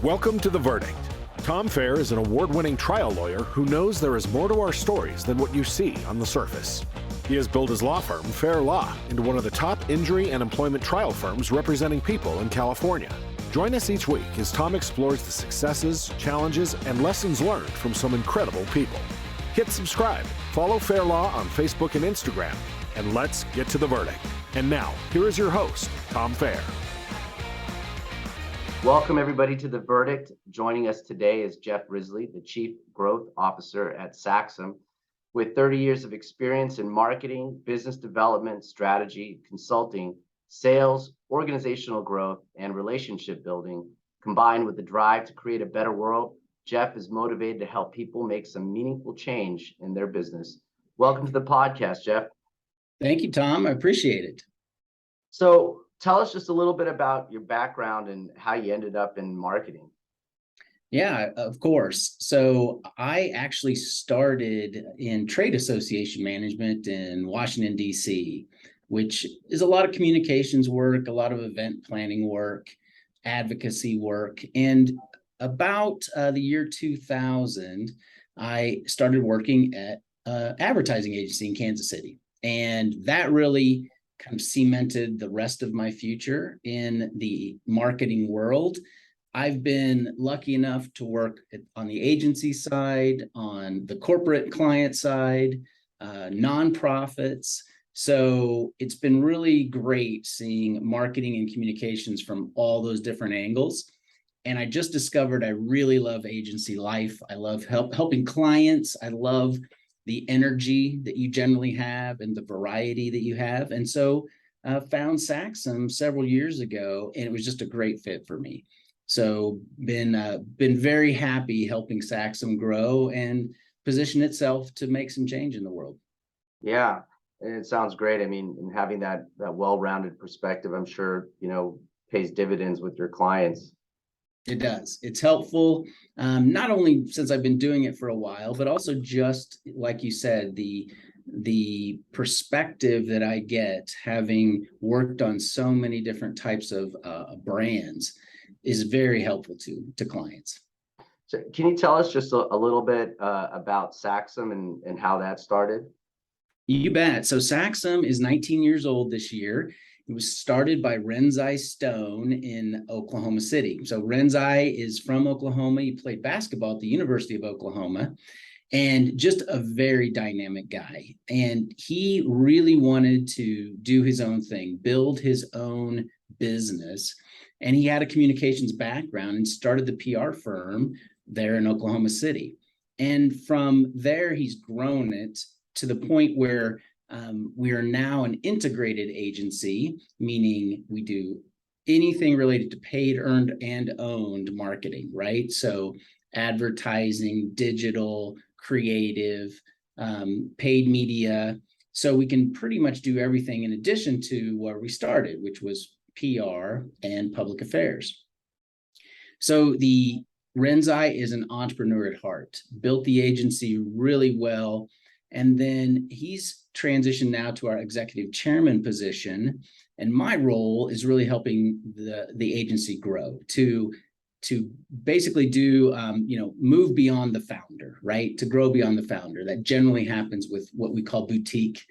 Welcome to The Verdict. Tom Feher is an award-winning trial lawyer who knows there is more to our stories than what you see on the surface. He has built his law firm, Feher Law, into one of the top injury and employment trial firms representing people in California. Join us each week as Tom explores the successes, challenges, and lessons learned from some incredible people. Hit subscribe, follow Feher Law on Facebook and Instagram, and let's get to the verdict. And now, here is your host, Tom Feher. Welcome, everybody, to The Verdict. Joining us today is Jeff Risley, the Chief Growth Officer at Saxum. With 30 years of experience in marketing, business development, strategy, consulting, sales, organizational growth, and relationship building, combined with the drive to create a better world, Jeff is motivated to help people make some meaningful change in their business. Welcome to the podcast, Jeff. Thank you, Tom. I appreciate it. So tell us just a little bit about your background and how you ended up in marketing. Yeah, of course. So I actually started in trade association management in Washington, D.C., which is a lot of communications work, a lot of event planning work, advocacy work. And about the year 2000, I started working at an advertising agency in Kansas City. And that really kind of cemented the rest of my future in the marketing world. I've been lucky enough to work on the agency side, on the corporate client side, nonprofits. So it's been really great seeing marketing and communications from all those different angles. And I just discovered I really love agency life. I love helping clients. I love the energy that you generally have and the variety that you have. And so found Saxum several years ago, and it was just a great fit for me. So been very happy helping Saxum grow and position itself to make some change in the world. Yeah, it sounds great. I mean, and having that well-rounded perspective, I'm sure, pays dividends with your clients. It does. It's helpful, not only since I've been doing it for a while, but also just like you said, the perspective that I get having worked on so many different types of brands is very helpful to clients. So can you tell us just a little bit about Saxum and how that started? You bet. So Saxum is 19 years old this year. It was started by Renzai Stone in Oklahoma City. So Renzai is from Oklahoma. He played basketball at the University of Oklahoma, and just a very dynamic guy. And he really wanted to do his own thing, build his own business. And he had a communications background and started the PR firm there in Oklahoma City. And from there, he's grown it to the point where we are now an integrated agency, meaning we do anything related to paid, earned, and owned marketing, right? So advertising, digital, creative, paid media. So we can pretty much do everything in addition to where we started, which was PR and public affairs. So the Renzai is an entrepreneur at heart, built the agency really well. And then he's transitioned now to our executive chairman position. And my role is really helping the agency grow to basically do, move beyond the founder, right? To grow beyond the founder. That generally happens with what we call boutique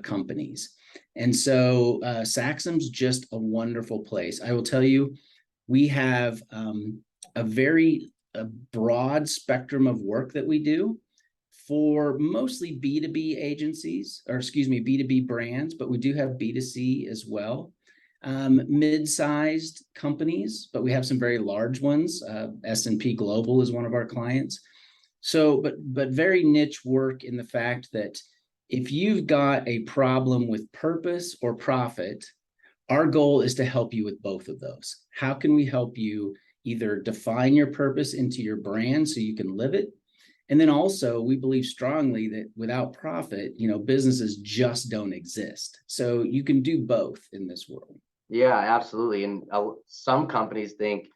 companies. And so Saxum's just a wonderful place. I will tell you, we have a very broad spectrum of work that we do for mostly B2B agencies, B2B brands, but we do have B2C as well. Mid-sized companies, but we have some very large ones. S&P Global is one of our clients. So, but very niche work in the fact that if you've got a problem with purpose or profit, our goal is to help you with both of those. How can we help you either define your purpose into your brand so you can live it? And then also, we believe strongly that without profit, businesses just don't exist. So you can do both in this world. Yeah, absolutely. And some companies think,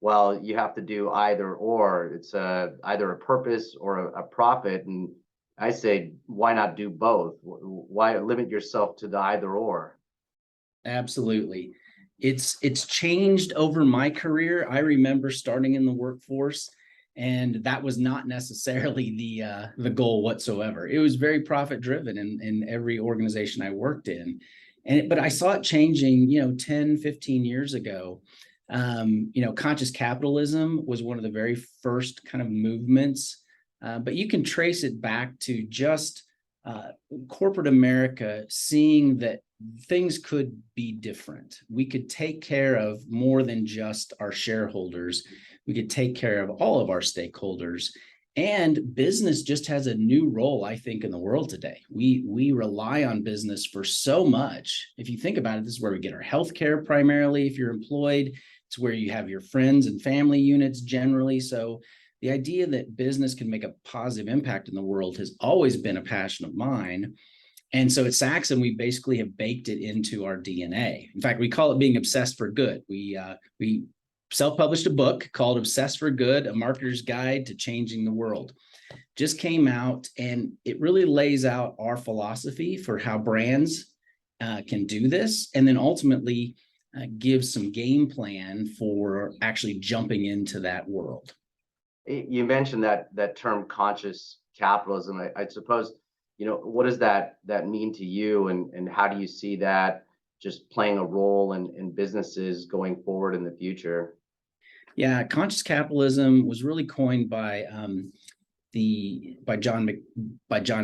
well, you have to do either or. It's either a purpose or a profit. And I say, why not do both? Why limit yourself to the either or? Absolutely. It's changed over my career. I remember starting in the workforce, and that was not necessarily the goal whatsoever. It was very profit driven in every organization I worked in. But I saw it changing, 10, 15 years ago. Conscious capitalism was one of the very first kind of movements, but you can trace it back to just corporate America seeing that things could be different. We could take care of more than just our shareholders. We could take care of all of our stakeholders. And business just has a new role, I think, in the world today. We rely on business for so much. If you think about it, this is where we get our healthcare primarily. If you're employed, it's where you have your friends and family units generally. So the idea that business can make a positive impact in the world has always been a passion of mine. And so at Saxum, we basically have baked it into our DNA. In fact, we call it being obsessed for good. We self-published a book called Obsessed for Good, A Marketer's Guide to Changing the World. Just came out, and it really lays out our philosophy for how brands can do this, and then ultimately gives some game plan for actually jumping into that world. You mentioned that term conscious capitalism. I suppose, what does that mean to you, and how do you see that just playing a role in businesses going forward in the future? Yeah, conscious capitalism was really coined by John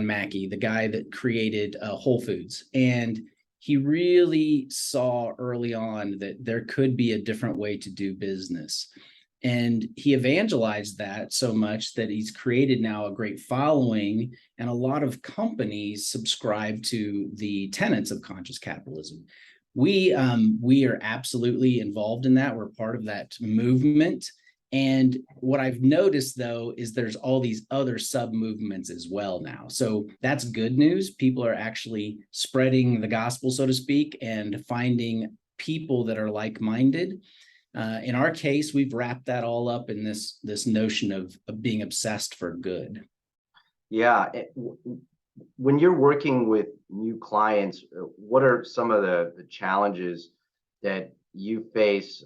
Mackey, the guy that created Whole Foods, and he really saw early on that there could be a different way to do business. And he evangelized that so much that he's created now a great following, and a lot of companies subscribe to the tenets of conscious capitalism. We are absolutely involved in that. We're part of that movement. And what I've noticed, though, is there's all these other sub movements as well now. So that's good news. People are actually spreading the gospel, so to speak, and finding people that are like-minded. In our case, we've wrapped that all up in this notion of being obsessed for good. Yeah. When you're working with new clients, what are some of the challenges that you face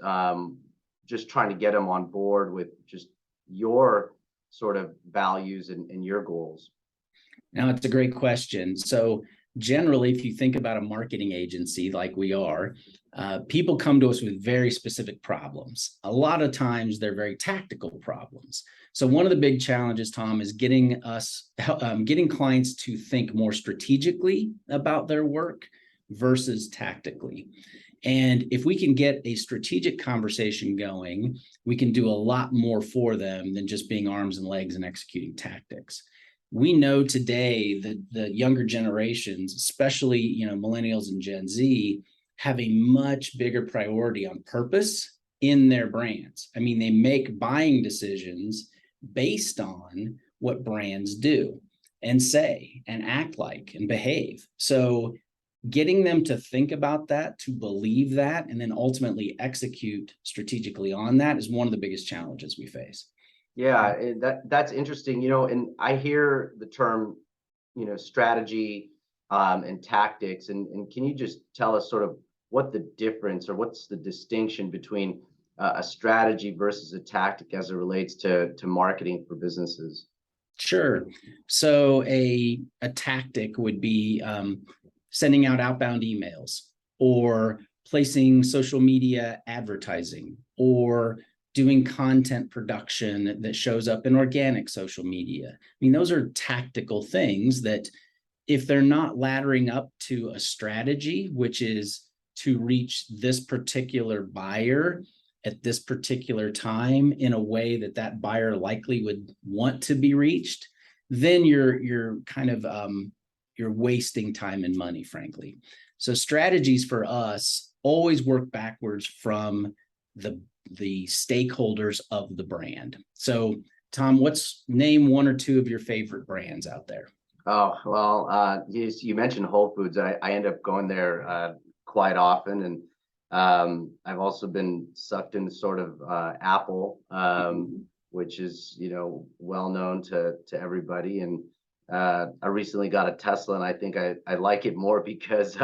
just trying to get them on board with just your sort of values and your goals? Now, it's a great question. So generally, if you think about a marketing agency like we are, people come to us with very specific problems. A lot of times they're very tactical problems. So one of the big challenges, Tom, is getting clients to think more strategically about their work versus tactically. And if we can get a strategic conversation going, we can do a lot more for them than just being arms and legs and executing tactics. We know today that the younger generations, especially millennials and Gen Z, have a much bigger priority on purpose in their brands. I mean, they make buying decisions based on what brands do and say and act like and behave. So getting them to think about that, to believe that, and then ultimately execute strategically on that is one of the biggest challenges we face. Yeah, that's interesting, and I hear the term, strategy and tactics, and can you just tell us sort of what the difference or what's the distinction between a strategy versus a tactic as it relates to marketing for businesses? Sure. So a tactic would be sending out outbound emails, or placing social media advertising, or doing content production that shows up in organic social media. I mean, those are tactical things that, if they're not laddering up to a strategy, which is to reach this particular buyer at this particular time in a way that that buyer likely would want to be reached, then you're kind of you're wasting time and money, frankly. So strategies for us always work backwards from the stakeholders of the brand. So Tom, name one or two of your favorite brands out there? Oh, well, you mentioned Whole Foods. I end up going there quite often, and I've also been sucked into sort of Apple, which is well known to everybody. And I recently got a Tesla, and I think I like it more because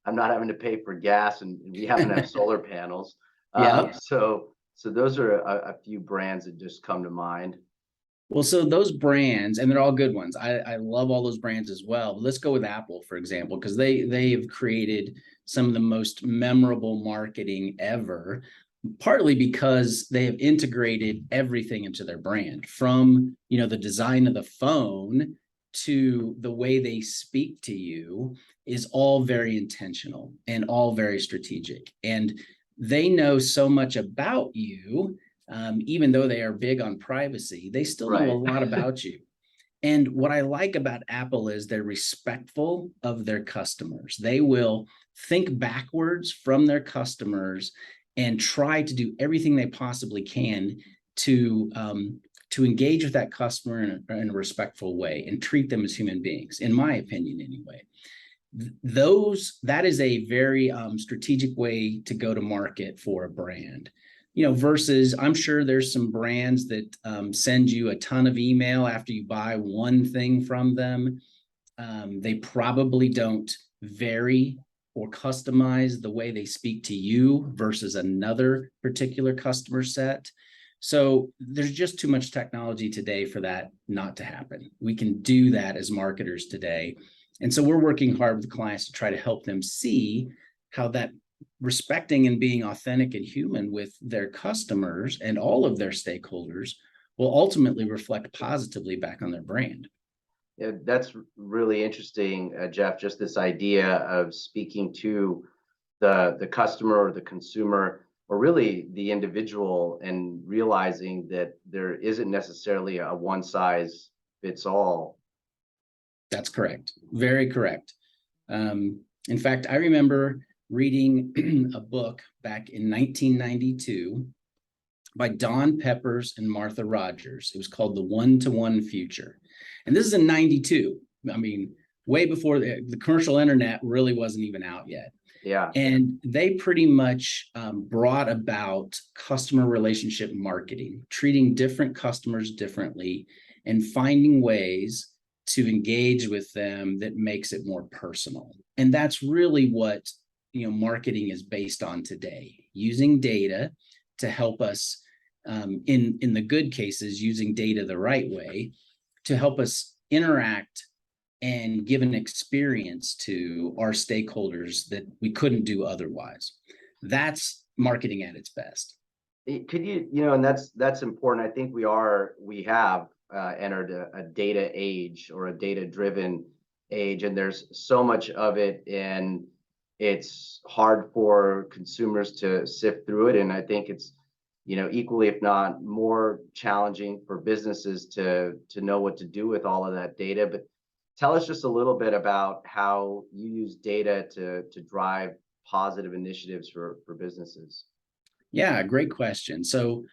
I'm not having to pay for gas, and we happen to have solar panels. Yeah. So those are a few brands that just come to mind. Well, so those brands, and they're all good ones. I love all those brands as well. But let's go with Apple, for example, because they have created some of the most memorable marketing ever, partly because they have integrated everything into their brand, from the design of the phone to the way they speak to you is all very intentional and all very strategic. And they know so much about you, even though they are big on privacy, they still know a Right. lot about you. And what I like about Apple is they're respectful of their customers. They will think backwards from their customers and try to do everything they possibly can to engage with that customer in a respectful way and treat them as human beings, in my opinion, anyway. That is a very strategic way to go to market for a brand. Versus I'm sure there's some brands that send you a ton of email after you buy one thing from them. They probably don't vary or customize the way they speak to you versus another particular customer set. So there's just too much technology today for that not to happen. We can do that as marketers today. And so we're working hard with clients to try to help them see how that respecting and being authentic and human with their customers and all of their stakeholders will ultimately reflect positively back on their brand. Yeah, that's really interesting, Jeff, just this idea of speaking to the customer or the consumer, or really the individual, and realizing that there isn't necessarily a one size fits all. That's correct. Very correct. In fact, I remember reading a book back in 1992 by Don Peppers and Martha Rogers. It was called The One-to-One Future. And this is in 92. I mean, way before the commercial internet really wasn't even out yet. Yeah. And they pretty much brought about customer relationship marketing, treating different customers differently and finding ways to engage with them that makes it more personal. And that's really what marketing is based on today, using data to help us in the good cases, using data the right way to help us interact and give an experience to our stakeholders that we couldn't do otherwise. That's marketing at its best. Could and that's important. I think we have entered a data age, or a data-driven age, and there's so much of it, and it's hard for consumers to sift through it. And I think it's equally, if not more, challenging for businesses to know what to do with all of that data. But tell us just a little bit about how you use data to drive positive initiatives for businesses. Yeah, great question. So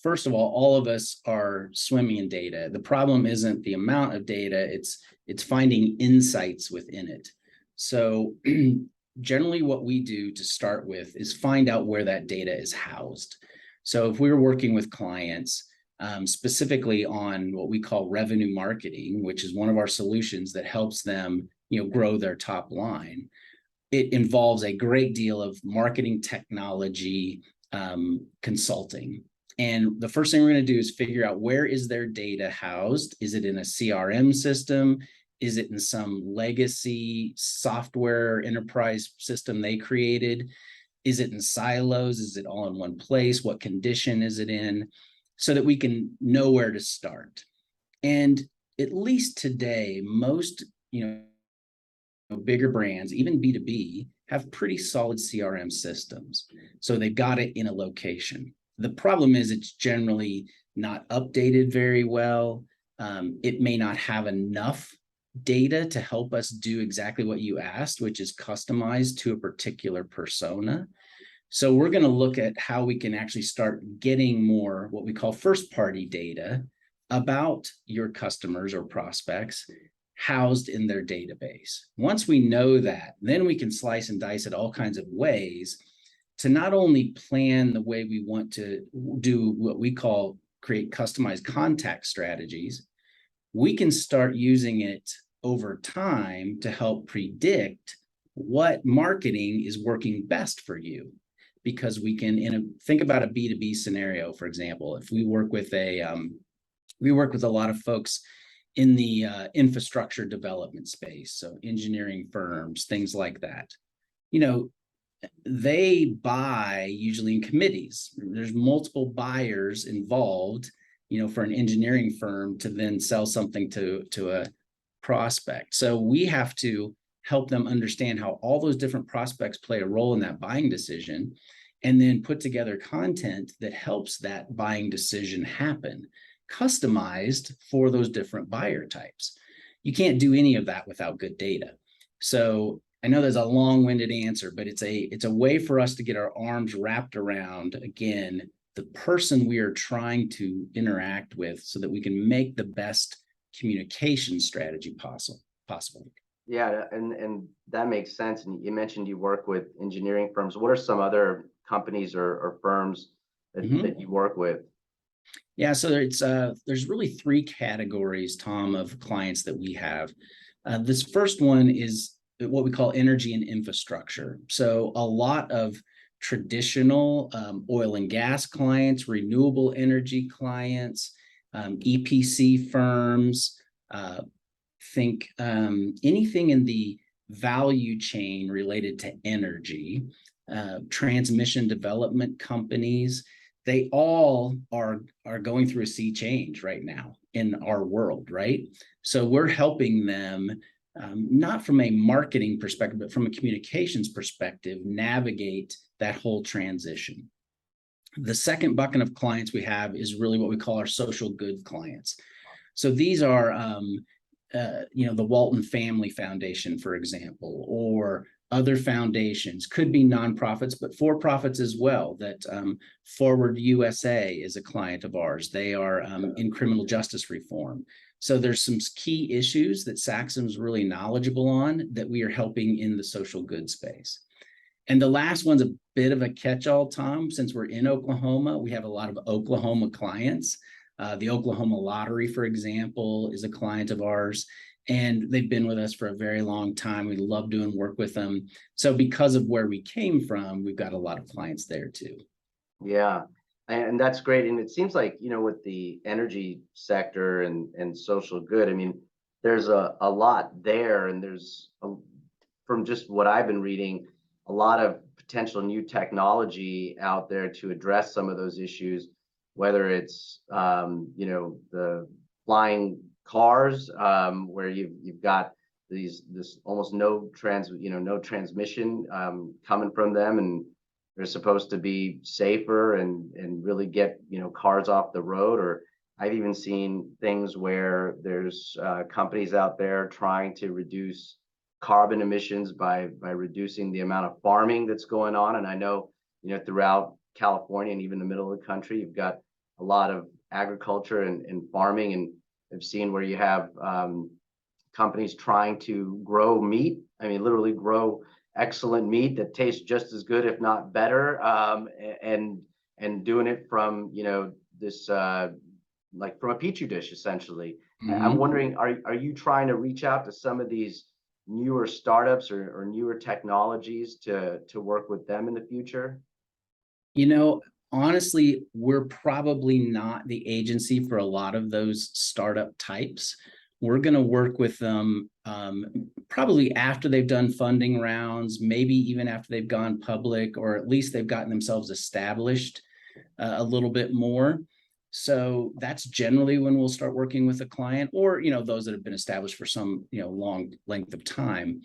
first of all of us are swimming in data. The problem isn't the amount of data, it's finding insights within it. So generally what we do to start with is find out where that data is housed. So if we were working with clients, specifically on what we call revenue marketing, which is one of our solutions that helps them, grow their top line, it involves a great deal of marketing technology consulting. And the first thing we're going to do is figure out, where is their data housed? Is it in a CRM system? Is it in some legacy software enterprise system they created? Is it in silos? Is it all in one place? What condition is it in? So that we can know where to start. And at least today, most bigger brands, even B2B, have pretty solid CRM systems. So they've got it in a location. The problem is it's generally not updated very well. It may not have enough data to help us do exactly what you asked, which is customized to a particular persona. So we're going to look at how we can actually start getting more what we call first-party data about your customers or prospects housed in their database. Once we know that, then we can slice and dice it all kinds of ways to not only plan the way we want to do what we call create customized contact strategies, we can start using it over time to help predict what marketing is working best for you, because we can think about a B2B scenario. For example, if we work with a lot of folks in the infrastructure development space, so engineering firms, things like that. They buy usually in committees. There's multiple buyers involved, for an engineering firm to then sell something to a prospect. So we have to help them understand how all those different prospects play a role in that buying decision, and then put together content that helps that buying decision happen, customized for those different buyer types. You can't do any of that without good data. So I know there's a long-winded answer, but it's a way for us to get our arms wrapped around, again, the person we are trying to interact with, so that we can make the best communication strategy possible. Yeah, and that makes sense. And you mentioned you work with engineering firms. What are some other companies or firms that you work with? Yeah, so there's really three categories, Tom, of clients that we have. This first one is what we call energy and infrastructure. So a lot of traditional oil and gas clients, renewable energy clients, EPC firms, think anything in the value chain related to energy, transmission development companies. They all are going through a sea change right now in our world, right? So we're helping them, not from a marketing perspective, but from a communications perspective, navigate that whole transition. The second bucket of clients we have is really what we call our social good clients. So these are, the Walton Family Foundation, for example, or other foundations, could be nonprofits, but for-profits as well. That Forward USA is a client of ours. They are in criminal justice reform. So there's some key issues that Saxum's really knowledgeable on that we are helping in the social good space. And the last one's a bit of a catch-all, Tom. Since we're in Oklahoma, we have a lot of Oklahoma clients. The Oklahoma Lottery, for example, is a client of ours, and they've been with us for a very long time. We love doing work with them. So because of where we came from, we've got a lot of clients there too. Yeah, and that's great. And it seems like, with the energy sector and social good, I mean, there's a lot there, and there's, from just what I've been reading, a lot of potential new technology out there to address some of those issues, whether it's, the flying cars, where you've got this almost no transmission coming from them, and they're supposed to be safer and really get cars off the road. Or I've even seen things where there's companies out there trying to reduce carbon emissions by reducing the amount of farming that's going on. And I know throughout California and even the middle of the country, you've got a lot of agriculture and farming, and I've seen where you have companies trying to grow meat. I mean, literally grow excellent meat that tastes just as good, if not better, and doing it from this like from a petri dish, essentially. I'm wondering, are you trying to reach out to some of these newer startups or newer technologies to work with them in the future? Honestly, we're probably not the agency for a lot of those startup types. We're going to work with them probably after they've done funding rounds, maybe even after they've gone public, or at least they've gotten themselves established a little bit more. So that's generally when we'll start working with a client, or those that have been established for some long length of time.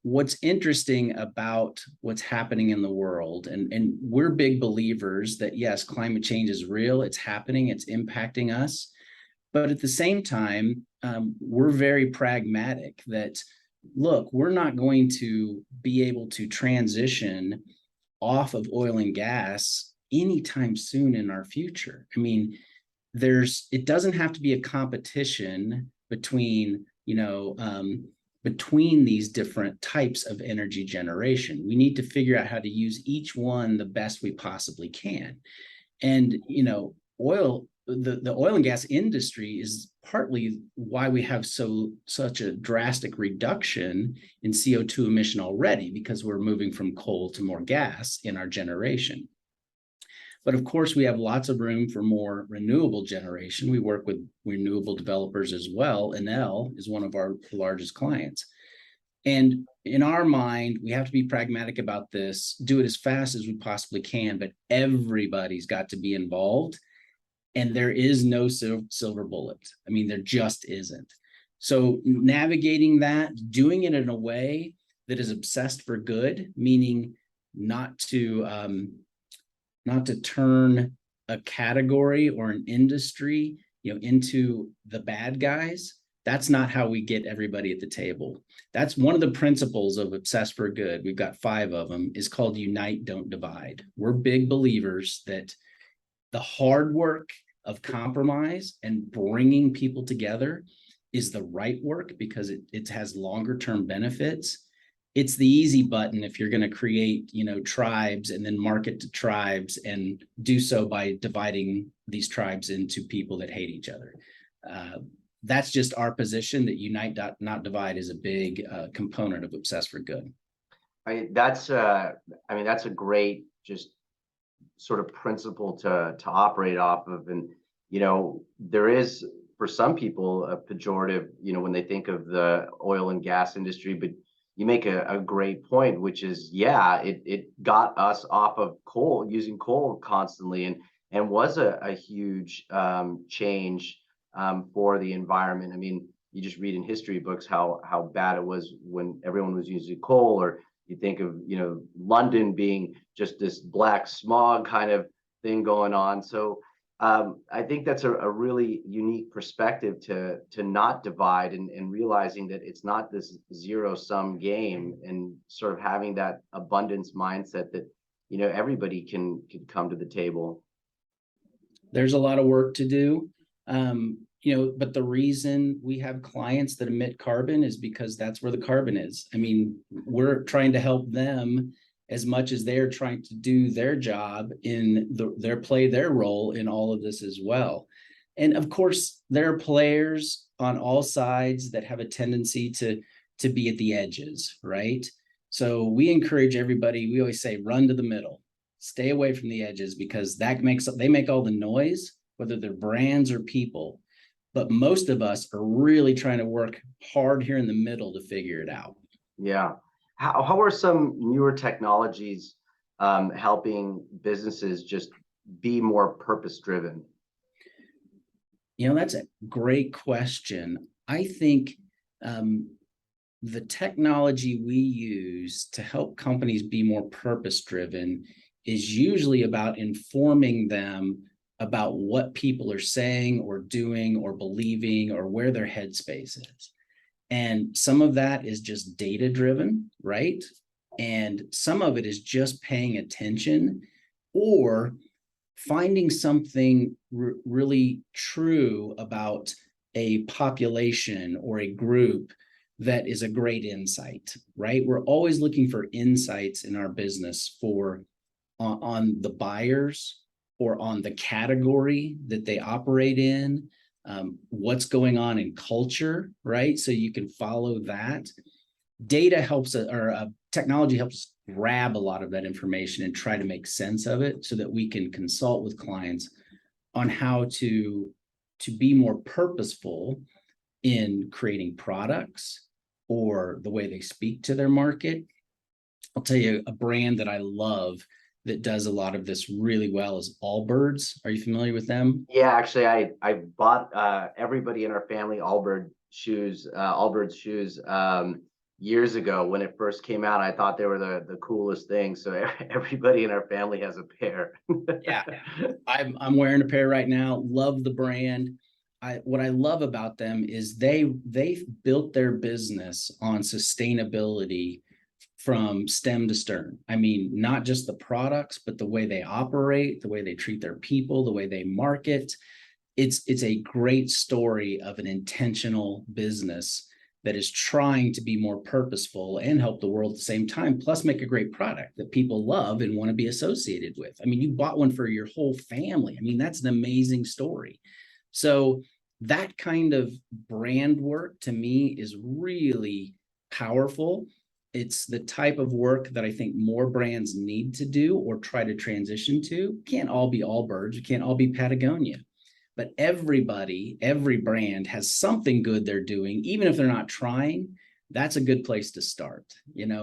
What's interesting about what's happening in the world, and we're big believers that yes, climate change is real, it's happening, it's impacting us. But at the same time, we're very pragmatic that, look, we're not going to be able to transition off of oil and gas anytime soon in our future. I mean, it doesn't have to be a competition between these different types of energy generation. We need to figure out how to use each one the best we possibly can. And the oil and gas industry is partly why we have such a drastic reduction in CO2 emission already, because we're moving from coal to more gas in our generation. But of course, we have lots of room for more renewable generation. We work with renewable developers as well. Enel is one of our largest clients. And in our mind, we have to be pragmatic about this, do it as fast as we possibly can, but everybody's got to be involved. And there is no silver bullet. I mean, there just isn't. So navigating that, doing it in a way that is obsessed for good, meaning not to turn a category or an industry, into the bad guys. That's not how we get everybody at the table. That's one of the principles of Obsessed for Good. We've got 5 of them, is called Unite, Don't Divide. We're big believers that the hard work of compromise and bringing people together is the right work, because it has longer term benefits. It's the easy button if you're going to create, tribes and then market to tribes, and do so by dividing these tribes into people that hate each other. That's just our position, that unite, not divide, is a big component of Obsessed for Good. That's a great just sort of principle to operate off of. And there is, for some people, a pejorative when they think of the oil and gas industry, but you make a great point, which is, it got us off of coal, using coal constantly, and was a huge change for the environment. I mean, you just read in history books how bad it was when everyone was using coal, or you think of London being just this black smog kind of thing going on. So I think that's a really unique perspective to not divide, and realizing that it's not this zero-sum game, and sort of having that abundance mindset that everybody can come to the table. There's a lot of work to do. But the reason we have clients that emit carbon is because that's where the carbon is. I mean, we're trying to help them as much as they're trying to do their job in their role in all of this as well. And of course, there are players on all sides that have a tendency to be at the edges, right? So we encourage everybody, we always say, run to the middle, stay away from the edges, because they make all the noise, whether they're brands or people. But most of us are really trying to work hard here in the middle to figure it out. Yeah. How are some newer technologies helping businesses just be more purpose-driven? That's a great question. I think the technology we use to help companies be more purpose-driven is usually about informing them about what people are saying or doing or believing, or where their headspace is. And some of that is just data-driven, right? And some of it is just paying attention, or finding something really true about a population or a group that is a great insight, right? We're always looking for insights in our business on the buyers, or on the category that they operate in, what's going on in culture, right? So you can follow that. Data helps, or technology helps us grab a lot of that information and try to make sense of it, so that we can consult with clients on how to be more purposeful in creating products or the way they speak to their market. I'll tell you a brand that I love that does a lot of this really well is Allbirds. Are you familiar with them? Yeah, actually, I bought everybody in our family Allbirds shoes years ago when it first came out. I thought they were the coolest thing. So everybody in our family has a pair. Yeah, I'm wearing a pair right now. Love the brand. What I love about them is they've built their business on sustainability from stem to stern. I mean, not just the products, but the way they operate, the way they treat their people, the way they market. It's a great story of an intentional business that is trying to be more purposeful and help the world at the same time, plus make a great product that people love and want to be associated with. I mean, you bought one for your whole family. I mean, that's an amazing story. So that kind of brand work to me is really powerful. It's the type of work that I think more brands need to do or try to transition to. Can't all be Allbirds, it can't all be Patagonia, but every brand has something good they're doing, even if they're not trying. That's a good place to start.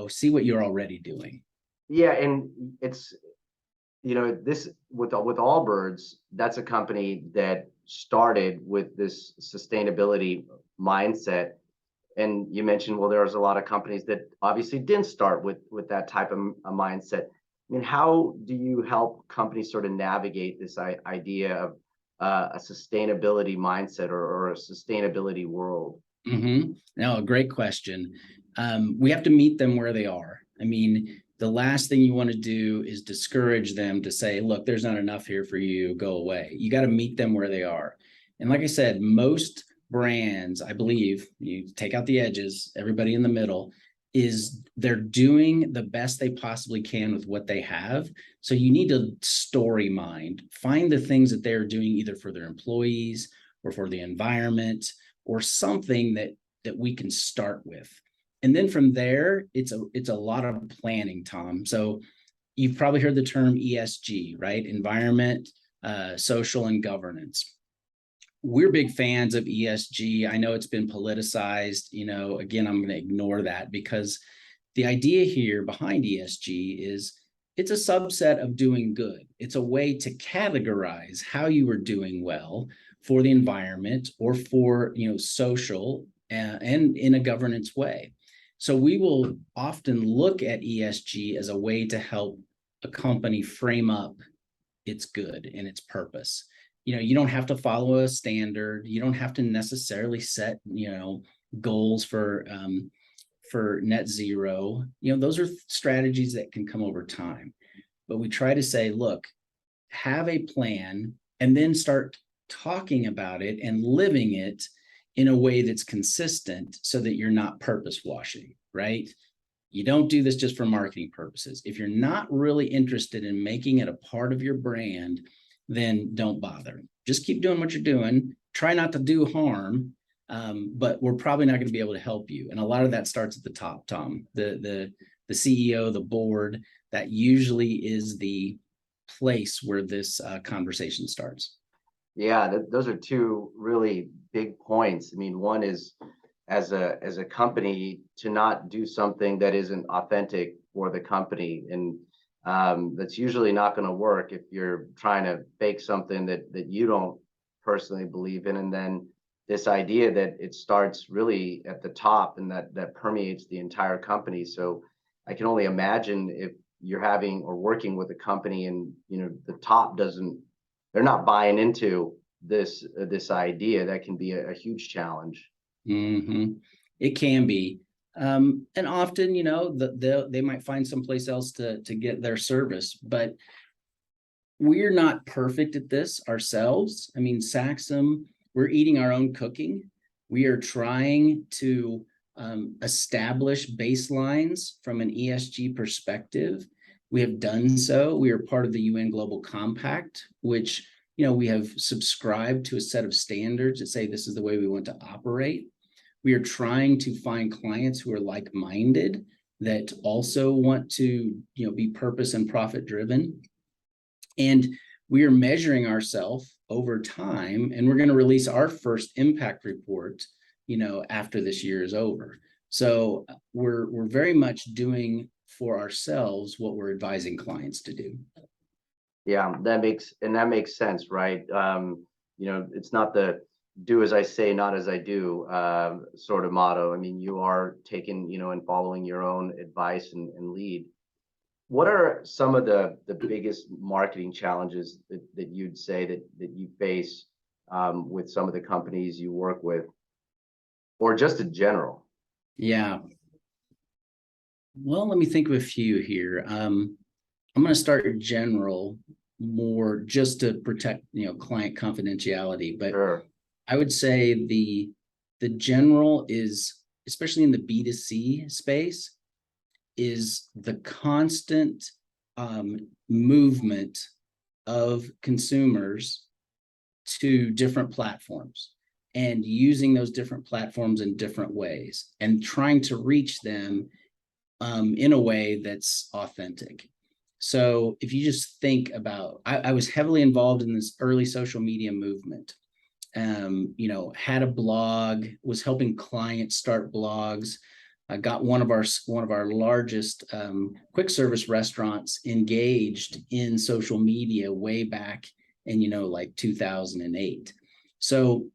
See what you're already doing. Yeah, and it's this with Allbirds, that's a company that started with this sustainability mindset. And you mentioned, well, there's a lot of companies that obviously didn't start with that type of a mindset. I mean, how do you help companies sort of navigate this idea of a sustainability mindset or a sustainability world? No, a great question. We have to meet them where they are. I mean, the last thing you want to do is discourage them to say, look, there's not enough here for you, go away. You got to meet them where they are. And like I said, most brands, I believe, you take out the edges, everybody in the middle, is they're doing the best they possibly can with what they have. So you need to story mind, find the things that they're doing either for their employees or for the environment or something that we can start with. And then from there, it's a lot of planning, Tom. So you've probably heard the term ESG, right? Environment, social, and governance. We're big fans of ESG. I know it's been politicized. Again, I'm going to ignore that because the idea here behind ESG is it's a subset of doing good. It's a way to categorize how you are doing well for the environment or for, social and in a governance way. So we will often look at ESG as a way to help a company frame up its good and its purpose. You don't have to follow a standard. You don't have to necessarily set, goals for net zero. Those are strategies that can come over time. But we try to say, look, have a plan and then start talking about it and living it in a way that's consistent so that you're not purpose washing, right? You don't do this just for marketing purposes. If you're not really interested in making it a part of your brand, then don't bother. Just keep doing what you're doing. Try not to do harm, but we're probably not going to be able to help you. And a lot of that starts at the top, Tom. The CEO, the board, that usually is the place where this conversation starts. Yeah, those are two really big points. I mean, one is as a company to not do something that isn't authentic for the company, and that's usually not going to work if you're trying to fake something that you don't personally believe in. And then this idea that it starts really at the top and that permeates the entire company. So I can only imagine if you're having or working with a company and the top they're not buying into this idea, that can be a huge challenge. It can be. And often, they might find someplace else to get their service, but we're not perfect at this ourselves. I mean, Saxum, we're eating our own cooking. We are trying to establish baselines from an ESG perspective. We have done so. We are part of the UN Global Compact, which, we have subscribed to a set of standards that say this is the way we want to operate. We are trying to find clients who are like-minded that also want to, be purpose and profit driven. And we are measuring ourselves over time, and we're going to release our first impact report, after this year is over. So we're very much doing for ourselves what we're advising clients to do. Yeah, that makes sense, right? It's not the do as I say, not as I do sort of motto. I mean, you are taking, and following your own advice and lead. What are some of the biggest marketing challenges that you'd say that you face with some of the companies you work with, or just in general? Yeah. Well, let me think of a few here. I'm going to start in general, more just to protect, client confidentiality. But Sure. I would say the general is especially in the B2C space, is the constant movement of consumers to different platforms and using those different platforms in different ways and trying to reach them in a way that's authentic. So if you just think about, I was heavily involved in this early social media movement. Had a blog, was helping clients start blogs. I got one of our largest quick service restaurants engaged in social media way back in like 2008. So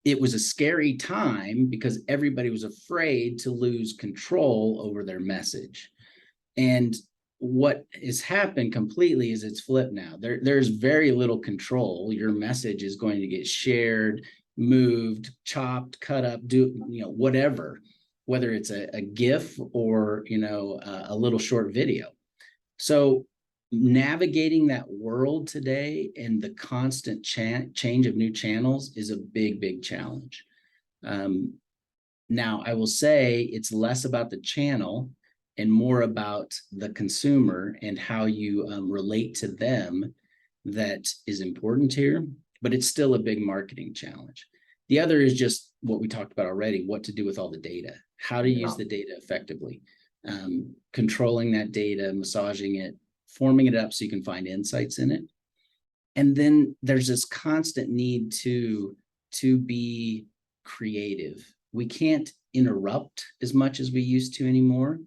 it was a scary time because everybody was afraid to lose control over their message. And what has happened completely is it's flipped now. There's very little control. Your message is going to get shared, moved, chopped, cut up, whatever, whether it's a GIF or, a little short video. So navigating that world today and the constant change of new channels is a big, big challenge. Now, I will say it's less about the channel and more about the consumer and how you relate to them that is important here, but it's still a big marketing challenge. The other is just what we talked about already, what to do with all the data, how to use the data effectively, controlling that data, massaging it, forming it up so you can find insights in it. And then there's this constant need to be creative. We can't interrupt as much as we used to anymore.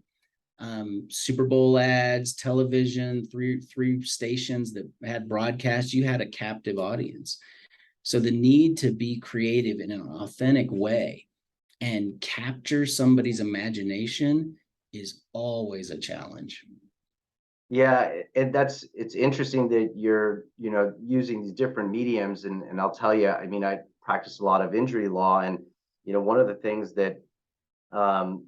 Super Bowl ads, television, three stations that had broadcasts, you had a captive audience. So the need to be creative in an authentic way and capture somebody's imagination is always a challenge. Yeah, and it's interesting that you're, using these different mediums, and I'll tell you, I practice a lot of injury law, and one of the things that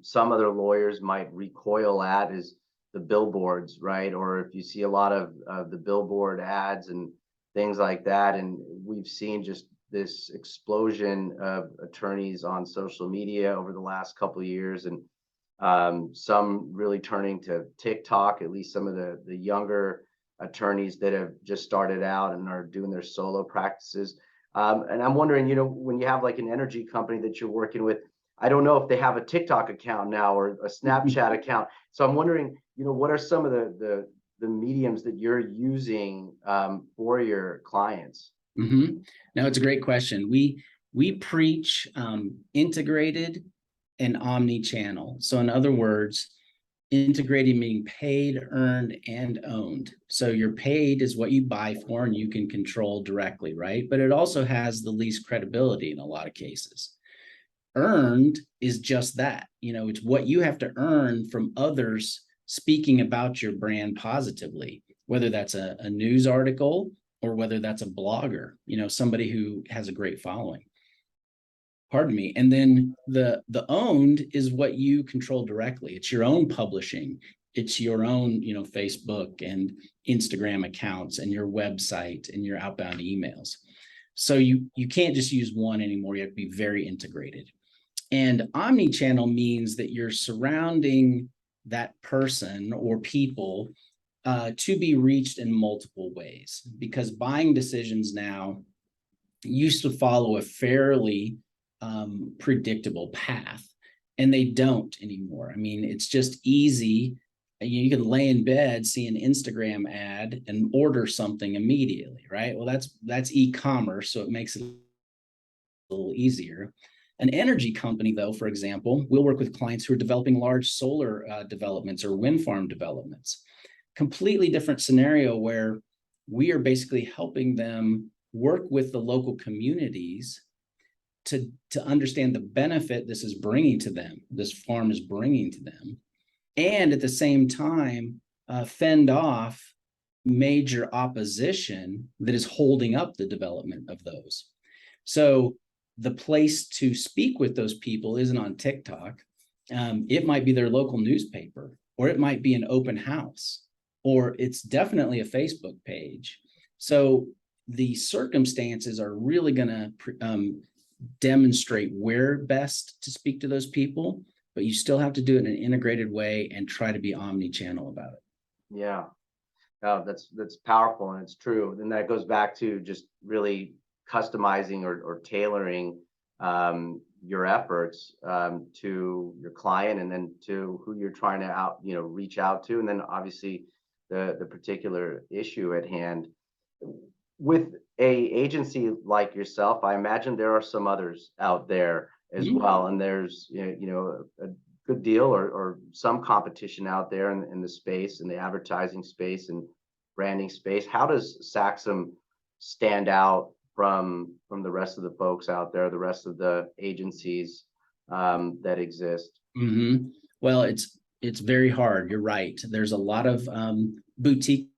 some other lawyers might recoil at is the billboards, right? Or if you see a lot of the billboard ads and things like that, and we've seen just this explosion of attorneys on social media over the last couple of years, and some really turning to TikTok, at least some of the younger attorneys that have just started out and are doing their solo practices. And I'm wondering, when you have like an energy company that you're working with, I don't know if they have a TikTok account now or a Snapchat account. So I'm wondering, what are some of the mediums that you're using for your clients? Mm-hmm. Now, it's a great question. We preach integrated and omni-channel. So in other words, integrated meaning paid, earned, and owned. So your paid is what you buy for and you can control directly, right? But it also has the least credibility in a lot of cases. Earned is just that, it's what you have to earn from others speaking about your brand positively, whether that's a news article or whether that's a blogger, somebody who has a great following. Pardon me. And then the owned is what you control directly. It's your own publishing. It's your own, Facebook and Instagram accounts and your website and your outbound emails. So you can't just use one anymore. You have to be very integrated. And omni-channel means that you're surrounding that person or people to be reached in multiple ways, because buying decisions now used to follow a fairly predictable path, and they don't anymore. It's just easy. You can lay in bed, see an Instagram ad and order something immediately, right? Well, that's e-commerce, so it makes it a little easier. An energy company, though, for example, will work with clients who are developing large solar developments or wind farm developments. Completely different scenario where we are basically helping them work with the local communities to understand the benefit this is bringing to them, this farm is bringing to them, and at the same time, fend off major opposition that is holding up the development of those. So the place to speak with those people isn't on TikTok. It might be their local newspaper, or it might be an open house, or it's definitely a Facebook page. So the circumstances are really going to demonstrate where best to speak to those people, but you still have to do it in an integrated way and try to be omni-channel about it. Yeah. Oh, that's powerful, and it's true. And that goes back to just really customizing or tailoring your efforts to your client, and then to who you're trying to reach out to, and then obviously the particular issue at hand. With a agency like yourself, I imagine there are some others out there as well, and there's a good deal or some competition out there in the space, in the advertising space and branding space. How does Saxum stand out from the rest of the folks out there, the rest of the agencies that exist? Well, it's very hard. You're right. There's a lot of boutique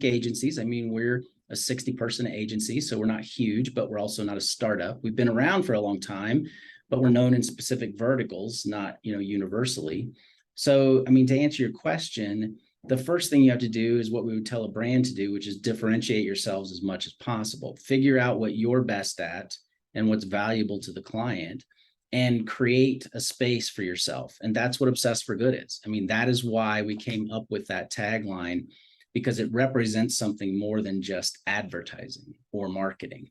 agencies. I mean, we're a 60-person agency, so we're not huge, but we're also not a startup. We've been around for a long time, but we're known in specific verticals, not universally. So, I mean, to answer your question, the first thing you have to do is what we would tell a brand to do, which is differentiate yourselves as much as possible. Figure out what you're best at and what's valuable to the client, and create a space for yourself. And that's what Obsessed for Good is. I mean, that is why we came up with that tagline, because it represents something more than just advertising or marketing.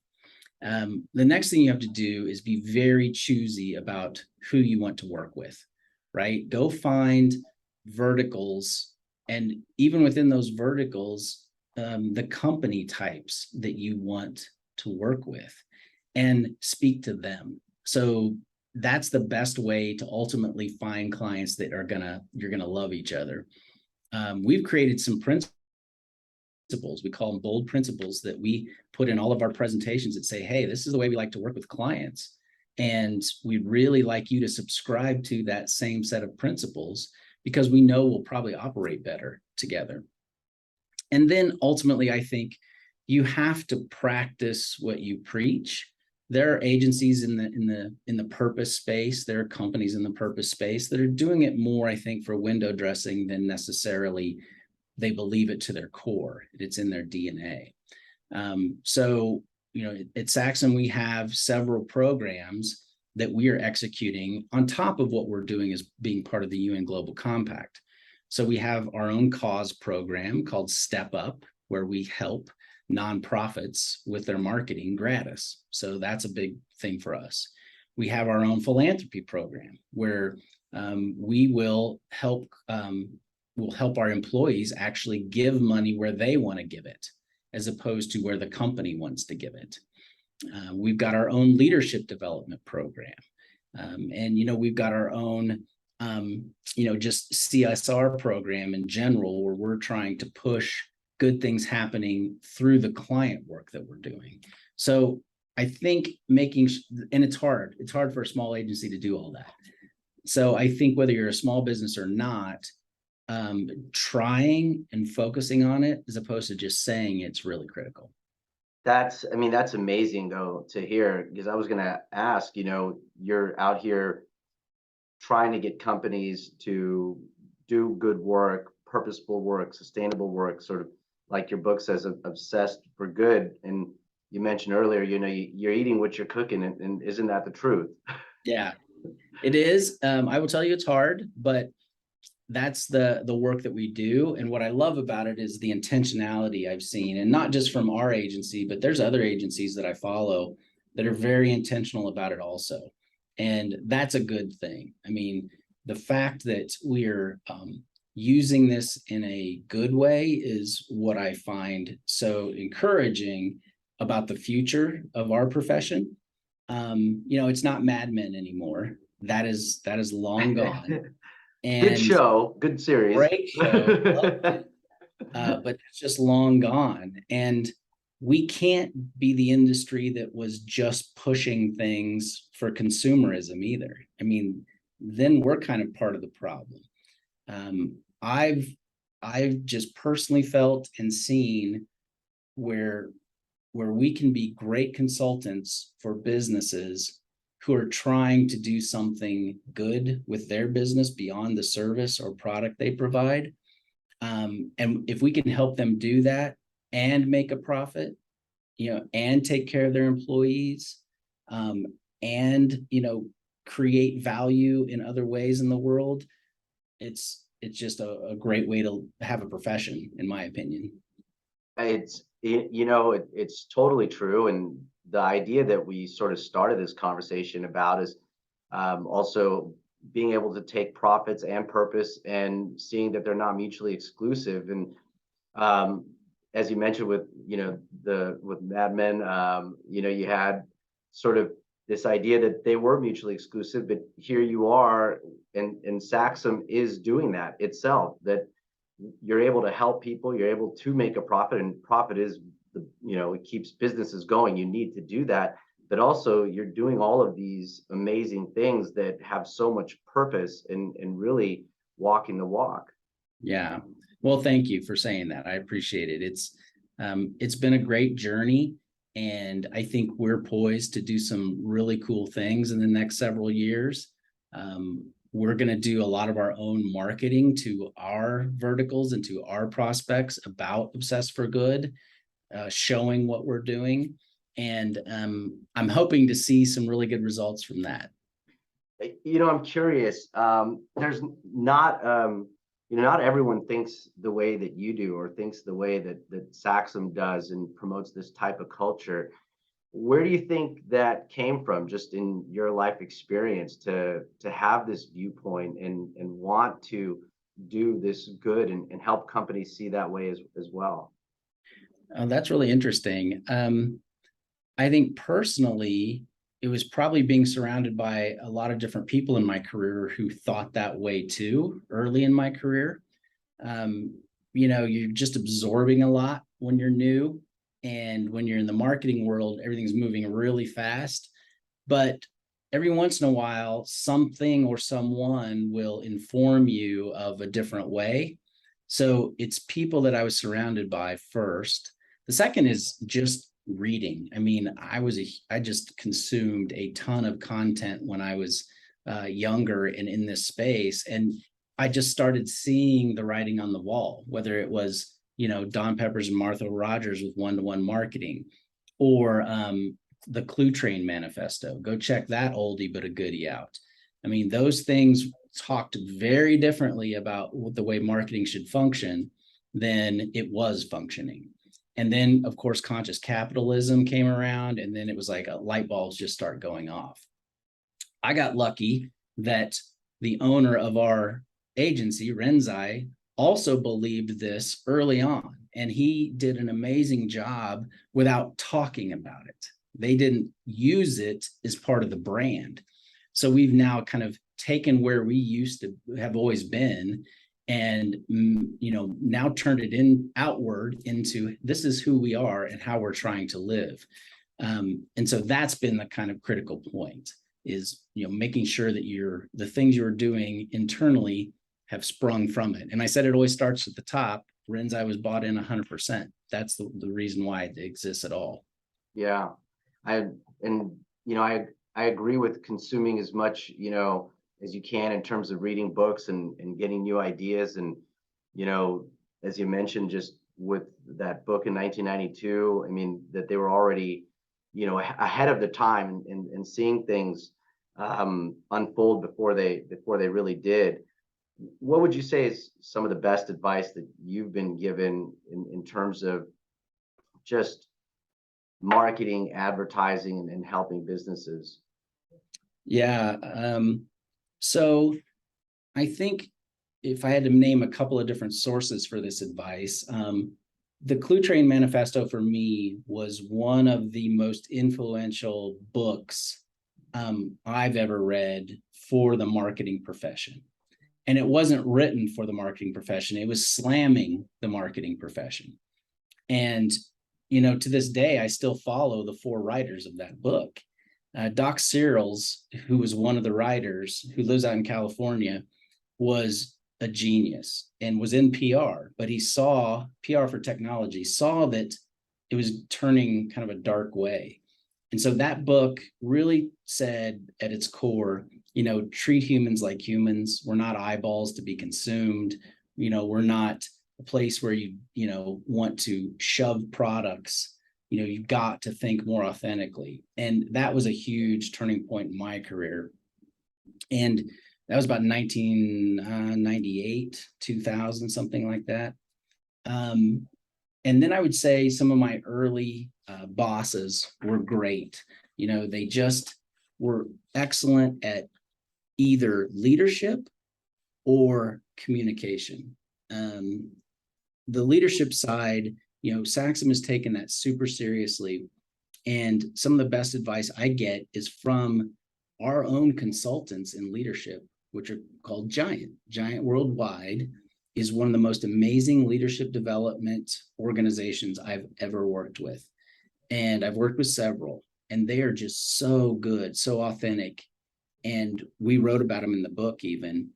The next thing you have to do is be very choosy about who you want to work with, right? Go find verticals, and even within those verticals, the company types that you want to work with, and speak to them. So that's the best way to ultimately find clients that you're gonna love each other. We've created some principles. We call them bold principles that we put in all of our presentations that say, hey, this is the way we like to work with clients. And we'd really like you to subscribe to that same set of principles, because we know we'll probably operate better together. And then ultimately, I think you have to practice what you preach. There are agencies in the purpose space. There are companies in the purpose space that are doing it more, I think, for window dressing than necessarily they believe it to their core. It's in their DNA. So, at Saxum, we have several programs that we are executing on top of what we're doing as being part of the UN Global Compact. So we have our own cause program called Step Up, where we help nonprofits with their marketing gratis. So that's a big thing for us. We have our own philanthropy program where we will help our employees actually give money where they want to give it, as opposed to where the company wants to give it. We've got our own leadership development program. And, we've got our own, just CSR program in general, where we're trying to push good things happening through the client work that we're doing. So I think and it's hard for a small agency to do all that. So I think whether you're a small business or not, trying and focusing on it as opposed to just saying it's really critical. That's amazing though to hear, because I was going to ask, you're out here trying to get companies to do good work, purposeful work, sustainable work, sort of like your book says, obsessed for good. And you mentioned earlier, you're eating what you're cooking, and isn't that the truth? Yeah, it is. I will tell you it's hard, but that's the work that we do. And what I love about it is the intentionality I've seen, and not just from our agency, but there's other agencies that I follow that are very intentional about it also. And that's a good thing. I mean, the fact that we're using this in a good way is what I find so encouraging about the future of our profession. It's not Mad Men anymore. That is long gone. And good show, good series, great show, but it's just long gone. And we can't be the industry that was just pushing things for consumerism either. I mean, then we're kind of part of the problem. I've just personally felt and seen where we can be great consultants for businesses who are trying to do something good with their business beyond the service or product they provide. And if we can help them do that and make a profit, and take care of their employees, and, create value in other ways in the world, it's just a great way to have a profession, in my opinion. It's totally true. And the idea that we sort of started this conversation about is also being able to take profits and purpose and seeing that they're not mutually exclusive. And as you mentioned with, with Mad Men, you had sort of this idea that they were mutually exclusive, but here you are, and Saxum is doing that itself, that you're able to help people, you're able to make a profit, and profit is it keeps businesses going. You need to do that, but also you're doing all of these amazing things that have so much purpose and really walking the walk. Yeah. Well, thank you for saying that. I appreciate it. It's been a great journey, and I think we're poised to do some really cool things in the next several years. We're going to do a lot of our own marketing to our verticals and to our prospects about Obsessed for Good, showing what we're doing. And I'm hoping to see some really good results from that. I'm curious. There's not, not everyone thinks the way that you do, or thinks the way that Saxum does and promotes this type of culture. Where do you think that came from, just in your life experience, to have this viewpoint and want to do this good and help companies see that way as well? That's really interesting. I think personally, it was probably being surrounded by a lot of different people in my career who thought that way too, early in my career. You're just absorbing a lot when you're new. And when you're in the marketing world, everything's moving really fast. But every once in a while, something or someone will inform you of a different way. So it's people that I was surrounded by first. The second is just reading. I mean, I just consumed a ton of content when I was younger and in this space. And I just started seeing the writing on the wall, whether it was, Don Peppers and Martha Rogers with one-to-one marketing, or the Clue Train Manifesto. Go check that oldie but a goodie out. I mean, those things talked very differently about the way marketing should function than it was functioning. And then, of course, conscious capitalism came around, and then it was like light bulbs just start going off. I got lucky that the owner of our agency, Renzai, also believed this early on, and he did an amazing job without talking about it. They didn't use it as part of the brand. So we've now kind of taken where we used to have always been, and now turned it outward into, this is who we are and how we're trying to live. And so that's been the kind of critical point, is making sure that the things you're doing internally have sprung from it. And I said it always starts at the top. Renzai was bought in 100%. That's the reason why it exists at all. Yeah, I agree with consuming as much as you can in terms of reading books and getting new ideas. And as you mentioned, just with that book in 1992, I mean, that they were already ahead of the time and seeing things unfold before they really did. What would you say is some of the best advice that you've been given in terms of just marketing, advertising, and helping businesses? Yeah. So I think if I had to name a couple of different sources for this advice, the Clue Train Manifesto for me was one of the most influential books I've ever read for the marketing profession. And it wasn't written for the marketing profession. It was slamming the marketing profession. And, to this day, I still follow the 4 writers of that book. Doc Searles, who was one of the writers, who lives out in California, was a genius and was in PR, but he saw PR for technology, saw that it was turning kind of a dark way. And so that book really said at its core, treat humans like humans. We're not eyeballs to be consumed. We're not a place where you want to shove products you've got to think more authentically. And that was a huge turning point in my career. And that was about 1998, 2000, something like that. And then I would say some of my early bosses were great. They just were excellent at either leadership or communication. The leadership side, Saxum has taken that super seriously. And some of the best advice I get is from our own consultants in leadership, which are called Giant. Giant Worldwide is one of the most amazing leadership development organizations I've ever worked with. And I've worked with several, and they are just so good, so authentic. And we wrote about them in the book even.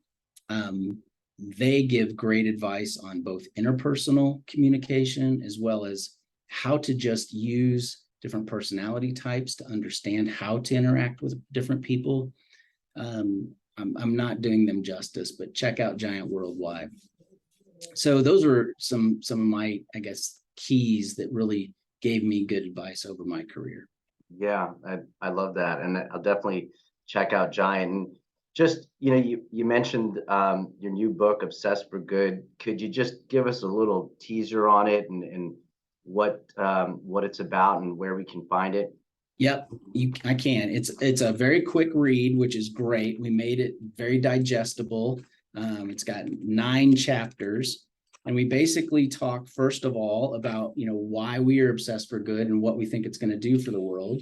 They give great advice on both interpersonal communication as well as how to just use different personality types to understand how to interact with different people. I'm not doing them justice, but check out Giant Worldwide. So those are some of my, I guess, keys that really gave me good advice over my career. Yeah, I love that. And I'll definitely check out Giant. And just, you mentioned your new book, Obsessed for Good. Could you just give us a little teaser on it and what it's about and where we can find it? Yep, I can. It's a very quick read, which is great. We made it very digestible. It's got 9 chapters, and we basically talk first of all about why we are obsessed for good and what we think it's going to do for the world.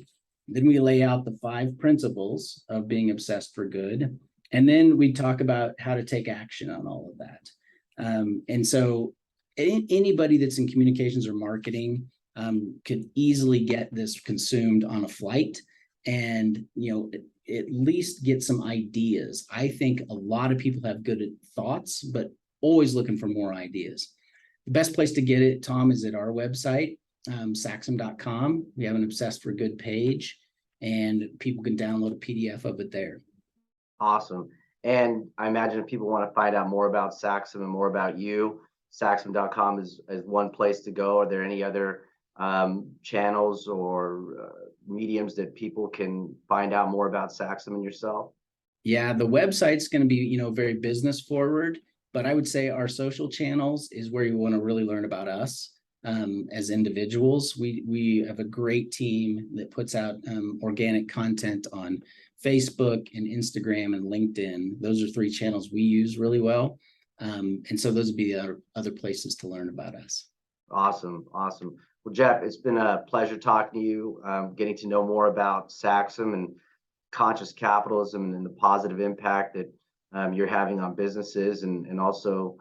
Then we lay out the 5 principles of being obsessed for good. And then we talk about how to take action on all of that. And so anybody that's in communications or marketing could easily get this consumed on a flight and, at least get some ideas. I think a lot of people have good thoughts, but always looking for more ideas. The best place to get it, Tom, is at our website, Saxum.com. We have an Obsessed for Good page, and people can download a PDF of it there. Awesome. And I imagine if people want to find out more about Saxum and more about you, Saxum.com is one place to go. Are there any other channels or mediums that people can find out more about Saxum and yourself? Yeah, the website's going to be, very business forward, but I would say our social channels is where you want to really learn about us as individuals. We have a great team that puts out organic content on Facebook and Instagram and LinkedIn. Those are 3 channels we use really well. And so those would be the other places to learn about us. Awesome. Well, Jeff, it's been a pleasure talking to you, getting to know more about Saxum and conscious capitalism and the positive impact that you're having on businesses, and also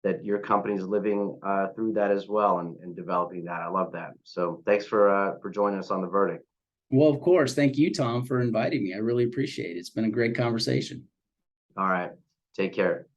that your company is living through that as well and developing that. I love that. So thanks for joining us on The Verdict. Well, of course. Thank you, Tom, for inviting me. I really appreciate it. It's been a great conversation. All right. Take care.